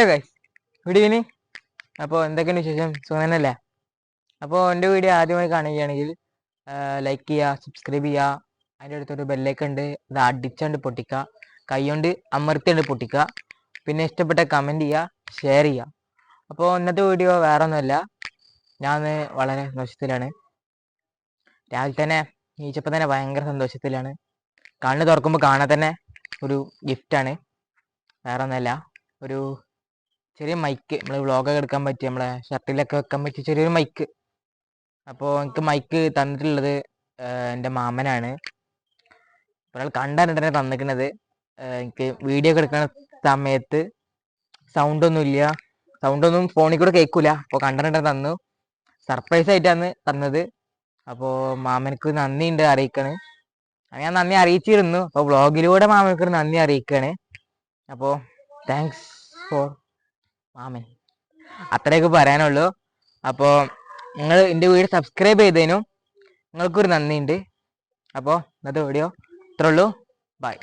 Guys, good evening. അപ്പോൾ എന്തൊക്കെയാണ് വിശേഷം? സുഖം തന്നെയല്ലേ? അപ്പോൾ എൻ്റെ വീഡിയോ ആദ്യമായി കാണുകയാണെങ്കിൽ ലൈക്ക് ചെയ്യുക, സബ്സ്ക്രൈബ് ചെയ്യുക. അതിൻ്റെ അടുത്തൊരു ബെല്ലൈക്കൺ ഉണ്ട്, അത് അടിച്ചുകൊണ്ട് പൊട്ടിക്കുക, കൈ കൊണ്ട് അമർത്തിയുണ്ട് പൊട്ടിക്കുക. പിന്നെ ഇഷ്ടപ്പെട്ട കമൻറ്റ് ചെയ്യുക, ഷെയർ ചെയ്യുക. അപ്പോൾ ഇന്നത്തെ വീഡിയോ വേറെ ഒന്നുമല്ല, ഞാൻ വളരെ സന്തോഷത്തിലാണ്. രാവിലെ തന്നെ നീച്ചപ്പോൾ തന്നെ ഭയങ്കര സന്തോഷത്തിലാണ്. കണ്ണ് തുറക്കുമ്പോൾ കാണാൻ തന്നെ ഒരു ഗിഫ്റ്റാണ്. വേറെ ഒന്നുമല്ല, ഒരു ചെറിയ മൈക്ക്, നമ്മൾ വ്ളോഗൊക്കെ എടുക്കാൻ പറ്റിയ, നമ്മളെ ഷർട്ടിലൊക്കെ വെക്കാൻ പറ്റിയ ചെറിയൊരു മൈക്ക്. അപ്പോൾ എനിക്ക് മൈക്ക് തന്നിട്ടുള്ളത് എൻ്റെ മാമനാണ്. ഒരാൾ കണ്ടാണ് തന്നെ തന്നിക്കുന്നത്. എനിക്ക് വീഡിയോ ഒക്കെ എടുക്കുന്ന സമയത്ത് സൗണ്ടൊന്നും ഫോണിൽ കൂടെ കേൾക്കൂല. അപ്പോൾ കണ്ടിട്ട് തന്നു, സർപ്രൈസ് ആയിട്ടാണ് തന്നത്. അപ്പോൾ മാമനക്ക് നന്ദിയുണ്ട് അറിയിക്കണ്. ഞാൻ നന്ദി അറിയിച്ചിരുന്നു, അപ്പോൾ വ്ളോഗിലൂടെ മാമനക്ക് നന്ദി അറിയിക്കുകയാണ്. അപ്പോൾ താങ്ക്സ് ഫോർ മാമൻ, അത്രയൊക്കെ പറയാനുള്ളൂ. അപ്പോൾ നിങ്ങൾ എൻ്റെ വീഡിയോ സബ്സ്ക്രൈബ് ചെയ്തതിനും നിങ്ങൾക്കൊരു നന്ദിയുണ്ട്. അപ്പോൾ ഇന്നത്തെ വീഡിയോ ഇത്രേ ഉള്ളൂ. ബൈ.